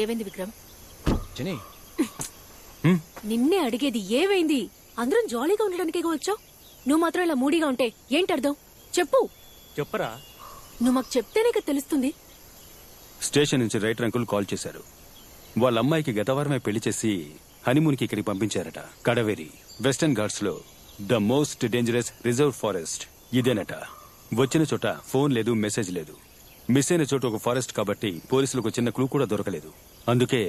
ఏమైంది విక్రమ్? జని నిన్నే అడిగేది ఏమైంది? అందరం జాలీగా ఉండడానికే వచ్చావు. నువ్వు మాత్రం ఇలా మూడీగా ఉంటే ఏంటర్థం? చెప్పు. చెప్పరా. నువ్వు మాకు చెప్తేనే కదా తెలుస్తుంది. స్టేషన్ నుంచి రైటర్ అంకుల్ కాల్ చేశారు. వాళ్ళ అమ్మాయికి గత వారమే పెళ్లి చేసి హనీమూన్కి ఇక్కడికి పంపించారట. కడవేరి వెస్టర్న్ ఘాట్స్ లో the most dangerous reserve forest ఇదేనట. వచ్చిన చోట ఫోన్ లేదు, మెసేజ్ లేదు. మిస్ అయిన చోట ఒక ఫారెస్ట్ కాబట్టి పోలీసులకు చిన్న క్లూ కూడా దొరకలేదు. అందుకే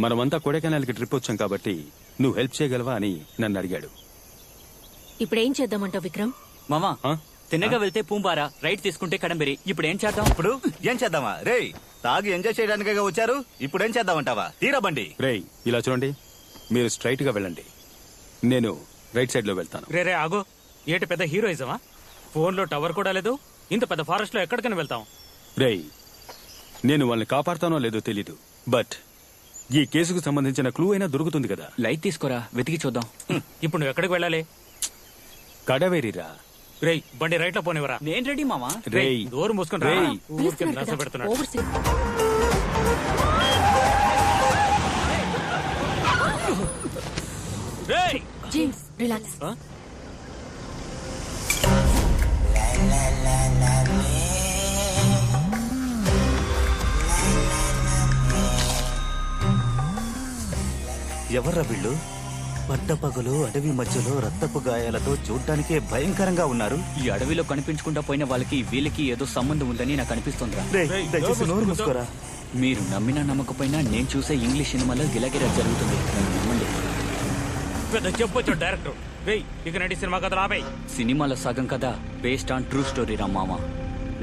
మనమంతా కొడైకెనాల్కి ట్రిప్ వచ్చాం కాబట్టి నువ్వు హెల్ప్ చేయగలవా అని నన్ను అడిగాడు. ఇప్పుడేం చేద్దామంటావు విక్రమ్? మామా ఆ? తిన్నగా వెళ్తే పూంబారా, రైట్ తీసుకుంటే కడంబెరి. ఇప్పుడు ఏం చేద్దాం? ఇప్పుడు ఏం చేద్దామా? రేయ్, తాగి ఎంజాయ్ చేయడానికే వచ్చారు, ఇప్పుడు ఏం చేద్దామంటావా? తీరా బండి. రేయ్, ఇలా చూడండి, మీరు స్ట్రైట్ గా వెళ్ళండి, నేను రైట్ సైడ్ లో వెళ్తాను. రే ఆగో, ఏటి పెద్ద హీరోయిజమా? ఫోన్ లో టవర్ కూడా లేదు, ఇంత పెద్ద ఫారెస్ట్ లో ఎక్కడికైనా వెళ్తాం? రేయ్, నేను వాళ్ళని కాపాడుతానో లేదో తెలీదు, బట్ ఈ కేసుకు సంబంధించిన క్లూ అయినా దొరుకుతుంది కదా. లైట్ తీసుకోరా, వెతికి చూద్దాం. ఇప్పుడు నువ్వు ఎక్కడికి వెళ్ళాలి? కడవేరిరా. రేయ్, బండి రైట్ లో పోనివరా. నేను రెడీ మామా. రేయ్, డోర్ మూసుకుని రా. రేయ్. ఊరికే నస పెడుతున్నాడు. ఓవర్ సింగ్. రేయ్, జేమ్స్ రిలాక్స్. ఆ? ఎవర్రా వీళ్ళు? పట్టపగలు అడవి మధ్యలో రక్తపు గాయాలతో చూడ్డానికే భయంకరంగా ఉన్నారు. ఈ అడవిలో కనిపించకుండా పోయిన వాళ్ళకి వీళ్ళకి ఏదో సంబంధం ఉందని నాకు అనిపిస్తుందిరా. రేయ్, దయచేసి నోరు మూసుకోరా. మీరు నమ్మినా నమ్మకపోయినా నేను చూసే ఇంగ్లీష్ సినిమాలో గిలగిలా జరుగుతుంది. నన్ను నమ్మండి. పెద్ద చెప్పొచ్చు డైరెక్టర్. రేయ్, ఇక నటి సినిమా కథలు ఆపేయ్. సినిమాలో సగం కదా బేస్డ్ ఆన్ ట్రూ స్టోరీ రా మామా.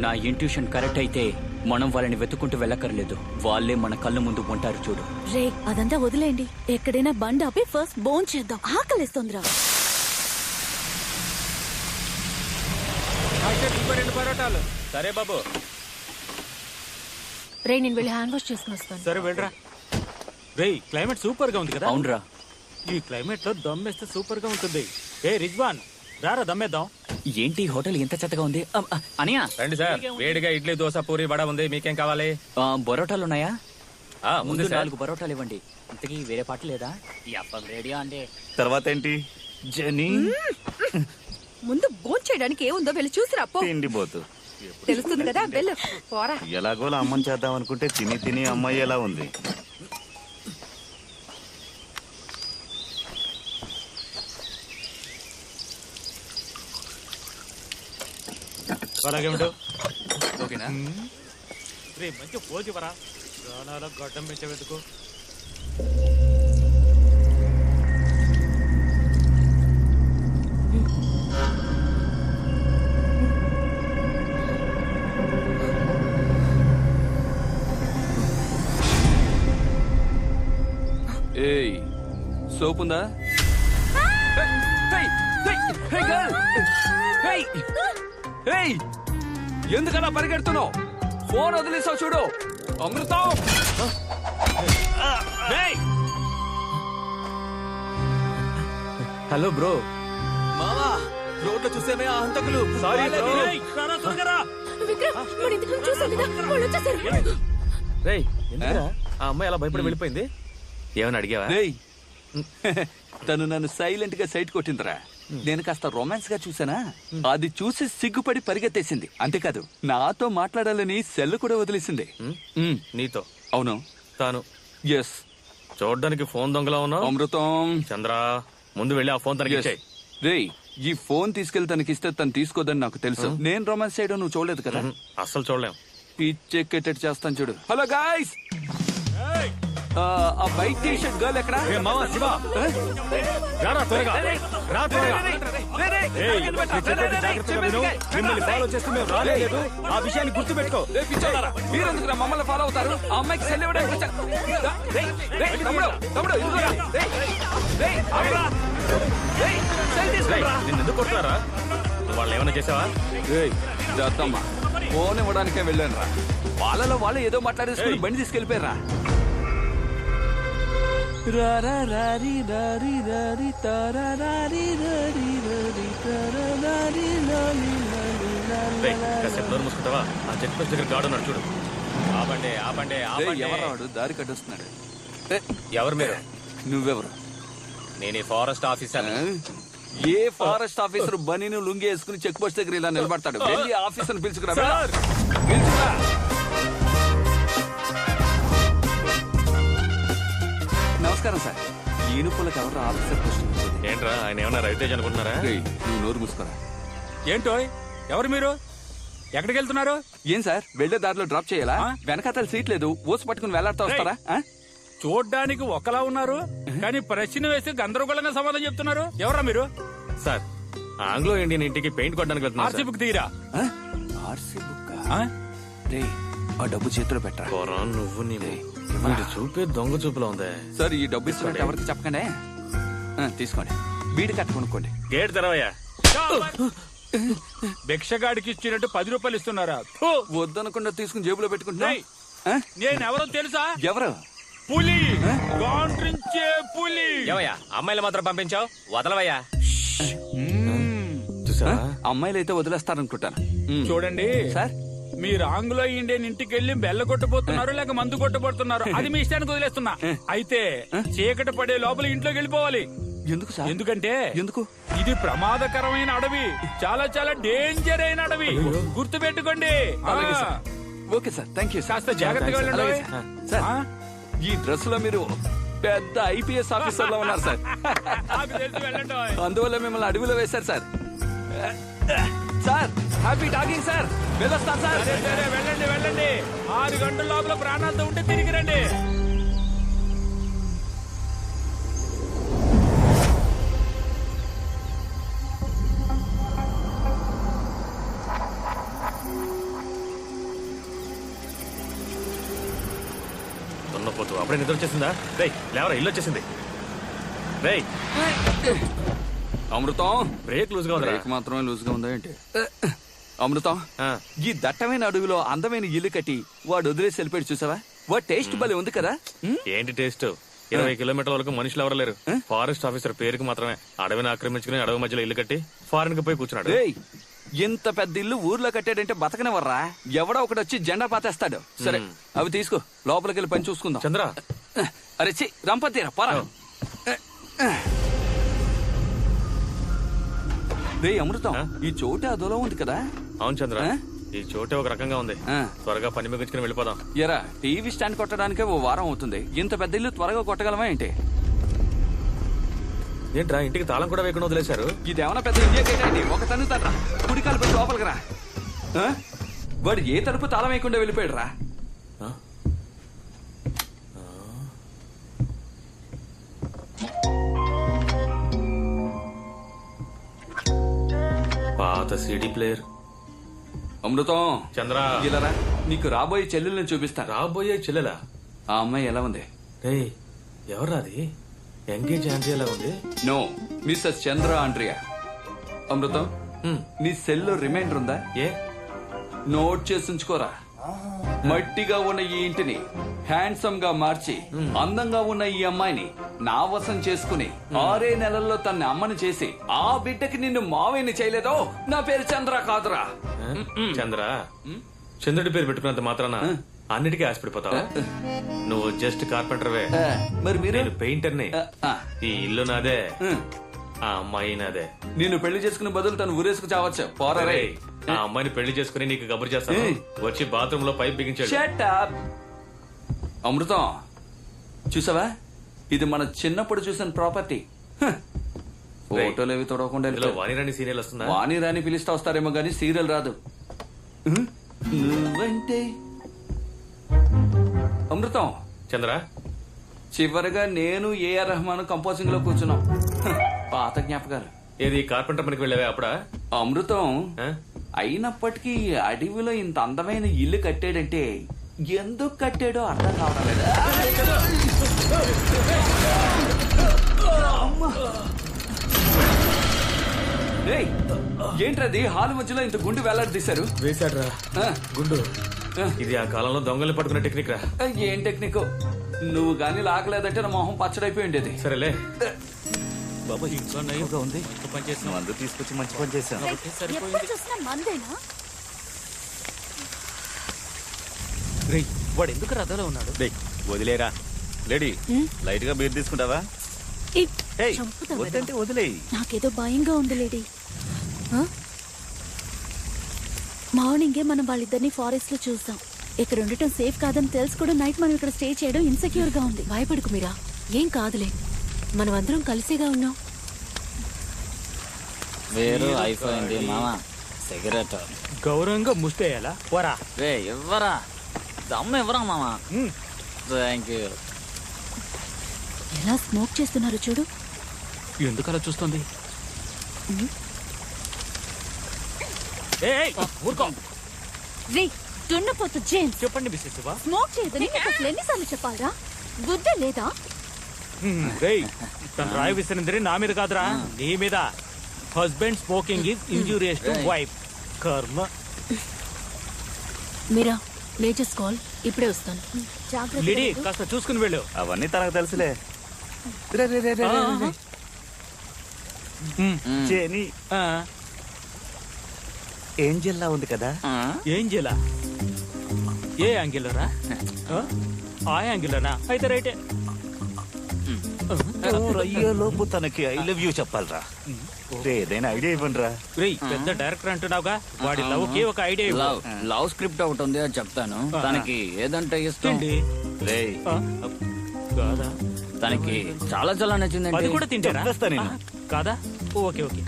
నా ఇంట్యూషన్ కరెక్ట్ అయితే మనం వాళ్ళని వెతుకుంటూ వెళ్ళక్కర్లేదు, వాళ్ళే మన కళ్ళ ముందు ఉంటారు చూడు. రే, అదంతా వదిలేయండి. ఎక్కడైనా బండి ఆపి ఫస్ట్ బోన్ చేద్దాం. ఆకలిస్తోందిరా. సరే బాబు. రే, నేను వెళ్ళి హ్యాండ్ వాష్ చేసుకుని వస్తాను. సరే వెళ్ళరా. రేయ్, క్లైమేట్ సూపర్ గా ఉంది కదా. అవునరా. ఈ క్లైమేట్ లో దమ్మేస్తే సూపర్ గా ఉంటుంది. ఏ రిజ్వాన్, రారా దమ్మేద్దాం. ఏంటి హోటల్ ఎంత చెత్తగా ఉంది? అనియా రండి సార్, వేడిగా ఇడ్లీ, దోశ, పూరి, వడ ఉంది. మీకేం కావాలి? బొరోటాలు ఉన్నాయా? ముందు ముందు సార్. 4 బరోటాలు ఇవ్వండి. ఇంతకీ వేరే పాట లేదా? ఈ అప్పం రెడీయా అంటే తర్వాత ఏంటి? జని ముందు బోన్ చేయడానికి ఏముందో వెళ్ళి చూసిరా. పో, తిండిపోతు. తెలుస్తుంది కదా. వెళ్ళు, పోరా. ఎలాగోలా అమ్మని చేద్దాం అనుకుంటే తిని తిని అమ్మాయి ఎలా ఉంది? అలాగే ఉండు. ఓకేనా? రే, మంచి పోజు ఇవ్వరా. ప్రాణాల గడ్డం పెంచబెట్టుకో. ఏయ్, సోప్ ఉందా? ఎందుకలా పరిగెడుతున్నావు? ఫోన్ వదిలేసావు చూడు. అమృతం, హలో బ్రో. మామా, రోడ్లో చూసేమే ఆ హంతకులు. Sorry bro. విక్రమ్, వాడు ఇంతకు ముందు చూసావు కదా, వాళ్ళు వచ్చేసారు. రేయ్, ఎందుకురా ఆ అమ్మాయి అలా భయపడి వెళ్ళిపోయింది? ఏమని అడిగావా? రేయ్, తను నన్ను సైలెంట్ గా సైట్ కొట్టిందిరా. నేను కాస్త రొమాన్స్ గా చూసానా, అది చూసి సిగ్గుపడి పరిగెత్తేసింది. అంతేకాదు, నాతో మాట్లాడాలని సెల్ కూడా వదిలేసింది. నీతో? అవును. తాను ఎస్. చూడడానికి ఫోన్ దొంగలా ఉన్నావు. అమృతం, చంద్ర, ముందు వెళ్ళి ఆ ఫోన్ తనకి ఇచ్చేయ్. రేయ్, ఈ ఫోన్ తీసుకెళ్లి తనకిస్తే తను తీసుకోదని నాకు తెలుసు. నేను రొమాన్స్ చేయడం నువ్వు చూడలేదు కదా. అస్సలు చూడలేం. పిచ్చెక్కేటట్టు చేస్తాను చూడు. హలో గాయ్స్, ఆ వైట్ టీ షర్ట్ గర్ల్ ఎక్కడ? రారా త్వరగా, రా త్వరగా. ఆ విషయాన్ని గుర్తు పెట్టుకో. మీరెందుకు మమ్మల్ని ఫాలో అవుతారు? ఆ అమ్మాయికి సెల్ ఇవ్వడానికి వచ్చా. తమ్ముడు, తమ్ముడు, ఇదిగోరా. నిన్ను ఎందుకు కొట్టున్నారా? వాళ్ళు ఏమైనా చేసావా? దత్తమ్మ, ఫోన్ ఇవ్వడానికే వెళ్ళాను రా. వాళ్ళలో వాళ్ళు ఏదో మాట్లాడేసుకుని బండి తీసుకెళ్లిపోయారా. కాసేపు నోరు మూసుకుంటావా? ఆ చెక్ పోస్ట్ దగ్గర గాడు ఉన్నాడు చూడు. ఆ ఆపండి ఆపండి ఆపండి. ఎవరాడు దారి కట్టొస్తున్నాడు? ఎవరు మీరు? నువ్వెవరు? నేను ఈ ఫారెస్ట్ ఆఫీసర్. ఏ ఫారెస్ట్ ఆఫీసర్ బనీను లుంగి వేసుకుని చెక్ పోస్ట్ దగ్గర ఇలా నిలబడతాడు? వెళ్ళి ఆఫీసర్ పిలుచుకురా. పిలుచుకురా. నమస్కారం సార్. ఈనుపులకు ఎవరు ఆఫీసర్ పోస్ట్? ఏంట్రా ఆయన ఏమన్నా రవితేజ్ అనుకుంటున్నారా? నువ్వు నోరు మూసుకోరా. ఏంటో ఎవరు మీరు? ఎక్కడికి వెళ్తున్నారు? ఏం సార్ వెళ్లే దారిలో డ్రాప్ చేయాలా? వెనకాతల సీట్ లేదు, ఓసి పట్టుకుని వేలాడుతూ వస్తారా? చూడ్డానికి ఒకలా ఉన్నారు, కానీ ప్రశ్న వేస్తే గందరగోళంగా సమాధానం చెప్తున్నారు. ఎవరా మీరు? సార్ ఆంగ్లో ఇండియన్ ఇంటికి పెయింట్ కొట్టడానికి ఆర్సీ వెళ్తున్నా. బుక్ తీరా. RC book? ఆ డబ్బు చేతిలో పెట్టరా. నువ్వు నీవు చూపే దొంగ చూపులో ఉంది. సార్ ఈ డబ్బు ఇస్తున్నట్టు ఎవరికి చెప్పకండి. తీసుకోండి, బీడి కట్ట కొనుక్కోండి. గేట్ తెరవయ్యా. భిక్షగాడికి ఇచ్చినట్టు 10 రూపాయలు ఇస్తున్నారా? వద్దనకుండా తీసుకుని జేబులో పెట్టుకుంటున్నా. నేనెవరో తెలుసా? ఎవరు? పులి, గాండ్రించే పులి. ఏవయ్యా అమ్మాయిలు మాత్రం పంపించావు, వదలవయ్యా. అమ్మాయిలు అయితే వదిలేస్తారనుకుంటాను. చూడండి సార్, మీరు ఆంగ్లో ఇండియన్ ఇంటికి వెళ్ళి బెల్ల కొట్టబోతున్నారు లేక మందు కొట్టబోతున్నారు, అది మీ ఇష్టానికి వదిలేస్తున్నా. అయితే చీకటి పడే లోపల ఇంట్లోకి వెళ్ళిపోవాలి. ఎందుకు సార్? ఎందుకంటే ఎందుకు? ఇది ప్రమాదకరమైన అడవి, చాలా చాలా డేంజర్ అయిన అడవి, గుర్తు పెట్టుకోండి. అలాగే sir. Okay sir, thank you. కాస్త జాగ్రత్తగా వెళ్ళండి. అలాగే సార్. సార్, ఈ డ్రెస్ లో మీరు పెద్ద ఐపీఎస్ ఆఫీసర్ లో ఉన్నారు సార్. నాకు తెలిసి వెళ్ళండి. అందువల్ల మిమ్మల్ని అడవిలో వేశారు sir. Sir happy talking sir. వెళ్ళొస్తాను సార్. సరే, సరే, వెళ్ళండి వెళ్ళండి. 6 గంటల లోపల ప్రాణాలతో ఉంటే తిరిగి రండి. దున్నపోతు అప్పుడే నిద్ర వచ్చేసిందా? రేయ్ లేవరా, ఇల్లు వచ్చేసింది. రేయ్ అమృతం, బ్రేక్ లూజ్ గా ఉందిరా. బ్రేక్ మాత్రమే లూజ్ గా ఉందా ఏంటి? అమృతం, ఆ. ఈ దట్టమైన అడవిలో అందమైన ఇల్లు కట్టి వాడు వదిలేసి వెళ్ళిపోయాడు చూసావా? వాడు టేస్ట్ భలే ఉంది కదా. ఏంటి టేస్ట్? 20 కిలోమీటర్ల వరకు మనుషులు ఎవరు లేరు. ఫారెస్ట్ ఆఫీసర్ పేరుకి మాత్రమే అడవిని ఆక్రమించుకుని అడవి మధ్యలో ఇల్లు కట్టి ఫారెన్ కి పోయి కూర్చున్నాడు. రేయ్, ఇంత పెద్ద ఇల్లు ఊర్లో కట్టాడంటే బతకనివర్రా. ఎవడో ఒకటి వచ్చి జెండా పాతేస్తాడు. సరే అవి తీసుకో, లోపలికి వెళ్ళి పని చూసుకుందాం. చంద్ర, అరే చి రంపతీరా పరా. రే అమృతం, ఈ చోటు అదోలో ఉంది కదా. అవును చంద్ర, ఈ చోటే ఒక రకంగా ఉంది. త్వరగా పని ముగించుకుని వెళ్ళిపోదాం. ఎరా, టీవీ స్టాండ్ కొట్టడానికే ఓ వారం అవుతుంది. ఇంత పెద్ద ఇల్లు త్వరగా కొట్టగలమా ఏంటి? ఏంట్రా ఇంటికి తాళం కూడా వేయకుండా వదిలేశారు? ఇదేమన్నా పెద్ద ఇండియా గేట్ అండి. ఒక తన్నుతాడ్రా, కుడికాలు పెట్టి లోపలికి రా. వాడు ఏ తలుపు తాళం వేయకుండా వెళ్ళిపోయాడు రా. పాత సిడీ ప్లేయర్. అమృతం, చంద్ర, ఇలారా, నీకు రాబోయే చెల్లెల్ని చూపిస్తాను. రాబోయే చెల్లెలా? ఆ అమ్మాయి ఎలా ఉంది? రే ఎవరా అది? ఎంగేజ్ ఆంటీ ఎలా ఉంది? నో, మిస్సెస్ చంద్ర ఆండ్రియా. అమృతం, నీ సెల్లో రిమైండర్ ఉందా? ఏ? నోట్ చేసి ఉంచుకోరా. మట్టిగా ఉన్న ఈ ఇంటిని హ్యాండ్సమ్ గా మార్చి అందంగా ఉన్న ఈ అమ్మాయిని నా వశం చేసుకుని 6 నెలల్లో తన అమ్మని చేసి ఆ బిడ్డకి నిన్ను మావేని చేయలేదో నా పేరు చంద్ర కాదురా. చంద్ర, చంద్రుడి పేరు పెట్టుకున్నంత మాత్రాన అన్నిటికీ ఆశపడిపోతావా? నువ్వు జస్ట్ కార్పెంటర్వే, మరి మీరు? నేను పెయింటర్ని. ఈ ఇల్లు నాదే, ఆ అమ్మాయి నాదే. నిన్ను పెళ్లి చేసుకునే బదులు తను ఊరేసుకు చావచ్చు. పోరే, ఆ అమ్మాయిని పెళ్లి చేసుకుని నీకు కబురు చేస్తాను. వచ్చి బాత్రూమ్ లో పైప్ బిగించాడు. Shut up. అమృతం, చూసావా? ఇది మన చిన్నప్పుడు చూసిన ప్రాపర్టీ. ఫోటోలు ఏవి తొడవకుండా వాణిరాణి సీరియల్ వస్తుందా? వాణి రాణి పిలిస్తే వస్తారేమో గానీ సీరియల్ రాదు. నువ్వంటే అమృతం. చంద్ర, చివరిగా నేను ఏఆర్ రెహమాన్ కంపోజింగ్ లో కూర్చున్నాం. పాత జ్ఞాపకాలు. ఏది కార్పెంటర్ పనికి వెళ్ళావే అప్పుడా? అమృతం, అయినప్పటికీ అడవిలో ఇంత అందమైన ఇల్లు కట్టాడంటే ఎందుకు కట్టాడో అర్థం కావడం లేదా? ఏంట్రది హాల్ మధ్యలో ఇంత గుండు వేలాడదీశారు? వేశాడ్రా గుండు. ఇది ఆ కాలంలో దొంగల్ని పట్టుకునే టెక్నిక్ రా. ఏం టెక్నిక్? నువ్వు గాని లాగలేదంటే నా మొహం పచ్చడైపోయి ఉండేది. సరేలే బాబా, ఇంట్లో నయ్యగా ఉంది. పని చేసిన మందు తీసుకొచ్చి మంచి పని చేశాను. వాడు ఎందుకు రథంలో ఉన్నాడు? డేయ్, వదిలేరా. లేడీ, లైట్ గా బీర్ తీసుకుంటావా? ఏయ్, చంపుతావా? వద్దంటే వదిలేయ్. నాకేదో భయంగా ఉంది లేడీ. మార్నింగే మనం వాళ్ళిద్దరిని ఫారెస్ట్ లో చూసాం. ఇక్కడ ఉండటం సేఫ్ కాదని తెలుసు కూడా నైట్ మనం ఇక్కడ స్టే చేయడం ఇన్సెక్యూర్ గా ఉంది. భయపడుకు మీరా, ఏం కాదులే, మనం అందరం కలిసేగా ఉన్నాం. వేరు అయిపోయింది మామ. సిగరెట్ గౌరవంగా ముస్తేయాలా? పోరా. రే ఇవ్వరా, దమ్ము ఇవ్వరా మామ. Thank you. ఎలా స్మోక్ చేస్తున్నారు చూడు. ఎందుకు అలా చూస్తుంది? ఊరుకో. రే దున్నపోతు జేమ్స్, చెప్పండి మిస్సెస్ శివ. స్మోక్ చేయదని నీకు అసలు ఎన్నిసార్లు చెప్పాలా? బుద్ధి లేదా? రేయ్, తన రాయి విసిరింది నా మీద కాదురా, నీ మీద. Husband smoking is injurious to wife. కర్మ. మీరా లేటెస్ట్ కాల్, ఇప్పుడే వస్తాను. జాగ్రత్త. లిడీ, కాస్త చూసుకుని వెళ్ళు. అవన్నీ తనకు తెలుసులే. రే, రే, రే, రే, రే, రే. జేని ఏంజెల్లా ఉంది కదా. ఏం చేయాల? ఏ యాంగిల్లోరా? ఆ యాంగిల్లోనా? అయితే రైటే. అయ్యో లోపు తనకి ఐ లవ్ యూ చెప్పాలరా. ఏదైనా ఐడియా ఇవ్వండి రా. రేయ్, పెద్ద డైరెక్టర్ అంటున్నావుగా, వాడి లవ్ కి ఒక ఐడియా ఇవ్వు. లవ్ స్క్రిప్ట్ ఒకటి ఉంది, అది చెప్తాను. తనకి ఏదంటే ఇష్టం? ఏంటి? రేయ్, కాదా? తనకి చాలా చాలా నచ్చిందండి. అది కూడా తింటారా? చెప్పేస్తా నేను. కాదా? Okay okay.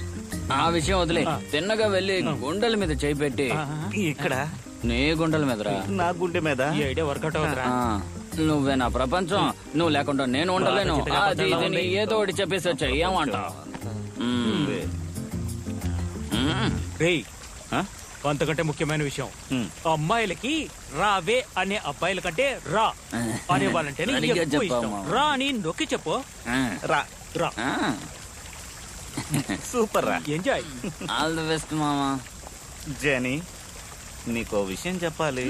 ఆ విషయం వదిలే, తిన్నగా వెళ్ళి గుండెల మీద చేయి పెట్టి. ఇక్కడ నీ గుండెల మీదరా. నా గుండె మీద. ఈ ఐడియా వర్కౌట్ అవుతురా? నువ్వే నా ప్రపంచం, నువ్వు లేకుండా నేను ఉండలేను. అది ఇది నీ ఏదో ఒకటి చెప్పేసి వచ్చాయి, ఏమంటావు? రేయ్, అంతకంటే ముఖ్యమైన విషయం, అమ్మాయిలకి రావే అనే అబ్బాయిల కంటే రా అనే వాళ్ళంటేనే సరిగ్గా ఎక్కువ ఇష్టం. చెప్పావు మామ. రా అని నొక్కి చెప్పు. రా. రా. సూపర్ రా. ఎంజాయ్. ఆల్ ది బెస్ట్ మామా. జేని, నీకో విషయం చెప్పాలి.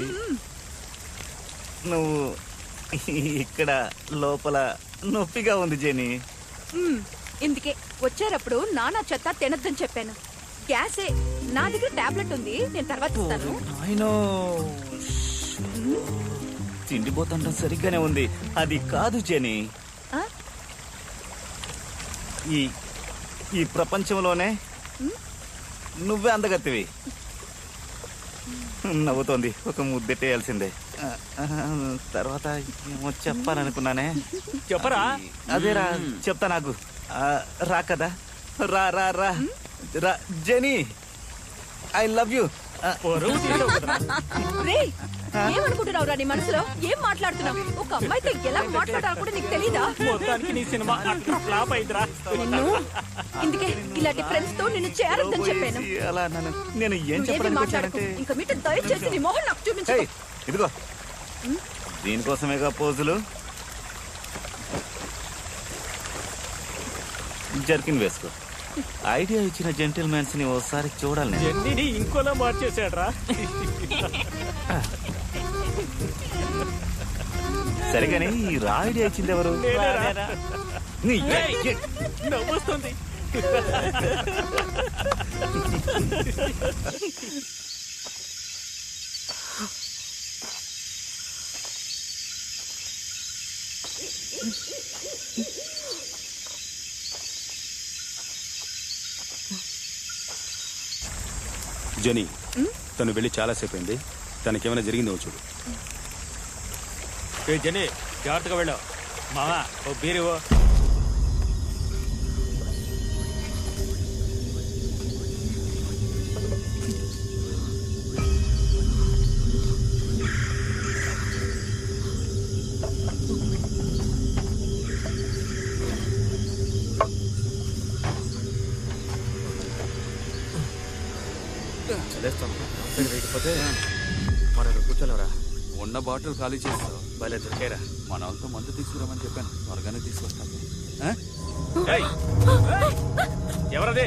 నువ్వు ఇక్కడ లోపల నొప్పిగా ఉంది జేని. ఇందుకే వచ్చేటప్పుడు నానా చెత్త తినద్దని చెప్పాను. గ్యాసే, నా దగ్గర టాబ్లెట్ ఉంది, నేను తర్వాత ఇస్తాను. ఆయనో తిండిపోతుండడం సరిగ్గానే ఉంది. అది కాదు జేని, ఆ? ఈ ప్రపంచంలోనే నువ్వే అందగత్తివి. నవ్వుతోంది, ఒక ముద్దెట్టేయాల్సిందే. తర్వాత ఏమో చెప్పాలనుకున్నానే. చెప్పరా? అదేరా, చెప్తా. నాకు రా కదా. రా రా రా రా జెనీ, ఐ లవ్ యూ. రేయ్, ఏమనుకుంటున్నావురా నీ మనసులో? ఏం మాట్లాడుతున్నావు? ఒక అమ్మాయితో ఎలా మాట్లాడాలో కూడా నీకు తెలీదా? మొత్తానికి నీ సినిమా అట్లా ఫ్లాప్ అయిందిరా. నిన్ను ఇందుకే ఇలాంటి ఫ్రెండ్స్ తో నిన్ను చేరొద్దని చెప్పాను. అలా నేను ఏం నువ్వేమీ చెప్పడానికి మాట్లాడకు. వచ్చానంటే, ఇంకా మీట దయచేసి నీ మొహం నాకు చూపించు. ఏయ్, ఇదిగో దీనికోసమేగా పోజులు. జర్కిన్ వేసుకో. ఐడియా ఇచ్చిన జెంటిల్మెన్స్ ని ఓసారి చూడాలి నేను. జెన్నీని ఇంకోలా మార్చేసాడ్రా. సరిగాని ఈ రా ఐడియా ఇచ్చింది ఎవరు? నీ నవ్వొస్తుంది. జెనీ, తను వెళ్ళి చాలాసేపు అయింది. తనకేమైనా జరిగిందో చూడు. ఏ జెనీ, జాగ్రత్తగా వెళ్ళావు. మావా, ఓ బీరు ఇవ్వు. వేయకపోతే మనం ఇక్కడ కూర్చోలేరా? ఉన్న బాటిల్ ఖాళీ చేస్తావు. భలే దొరికారా. మన వాళ్ళతో మందు తీసుకురామని చెప్పాను, త్వరగానే తీసుకొస్తాను. ఎవరదే?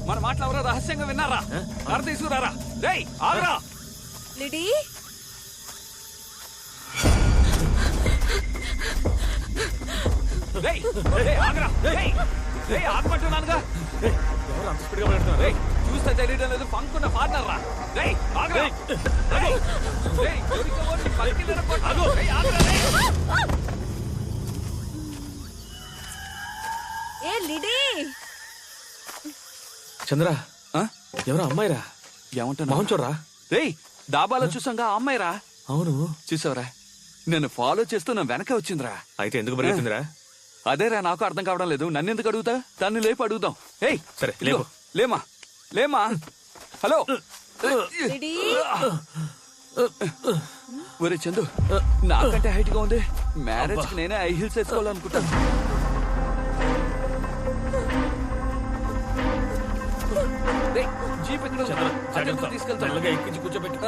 మన మాటలు ఎవరో రహస్యంగా విన్నారా? కారు తీసుకురారా. రేయ్, ఆగరా. లిడీ, రేయ్, ఆగరా. రేయ్, ఆగమంటున్నానుగా. ఎవరు అంత స్పీడ్గా పెడుతున్నారు? చూస్తే తెలియడం లేదు పంకున్న పార్ట్నర్ రా. రేయ్, ఆగ్రా. రేయ్, రేయ్, దొరికేవాడిని పలికి నిలబడ్డాడు. రేయ్, ఆగ్రా, రేయ్. ఏ లిడీ చంద్ర ఆ? ఎవరో అమ్మాయిరా ఏమంటున్నా మొహం చూడరా. రేయ్, డాబాలో చూసాంగా ఆ అమ్మాయిరా. అవును, చూసావరా, నన్ను ఫాలో చేస్తూ నా వెనక వచ్చిందిరా. అయితే ఎందుకు పరిగెత్తిందిరా? అదేరా నాకు అర్థం కావడం లేదు. నన్ను ఎందుకు అడుగుతా? తన్ని లేపు అడుగుదాం. ఏయ్, సరే, ఇదిగో, లేపు. లేమా లేమా. హలో. లిడీ ఒరే చందు, నాకంటే హైట్ గా ఉంది. మ్యారేజ్ కి నేనే హై హీల్స్ వేసుకోవాలనుకుంటాను. రేయ్, జీప్ ఎక్కడ ఉంది? అటెందుకు తీసుకెళ్తాను? ఎక్కించి కూర్చోబెట్టు.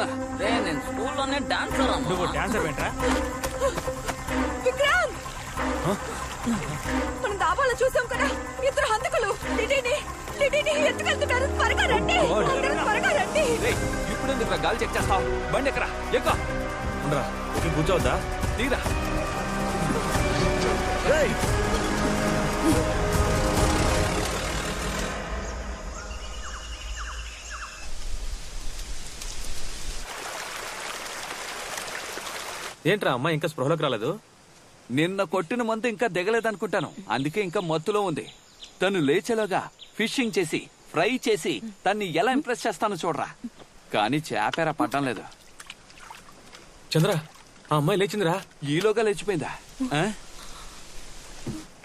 నేను స్కూల్లోనే డాన్సర్ నువ్వు డాన్సర్ వెంట్రా? విక్రమ్ మనం దాబాలో చూసాం కదా, ఇద్దరు హంతకులు లిడీని ఎత్తుకెళ్తున్నారు. త్వరగా రండి, అందరూ త్వరగా రండి. రేయ్, ఇప్పుడు ఎందుకు గాలి చెక్ చేస్తావు? బండి ఎక్కరా, ఎక్కువ ఉండరా, ఎక్కి కూర్చోవద్దా? తీరా. ఏంట్రా అమ్మాయి ఇంకా స్పృహలోకి రాలేదు? నిన్న కొట్టిన మందు ఇంకా దిగలేదనుకుంటాను. అందుకే ఇంకా మత్తులో ఉంది. తను లేచేలోగా ఫిషింగ్ చేసి ఫ్రై చేసి తన్ని ఎలా ఇంప్రెస్ చేస్తానో చూడరా. కానీ చేపేరా పట్టం లేదు. చంద్ర, ఆ అమ్మాయి లేచిందిరా. ఈలోగా లేచిపోయిందా? ఆ?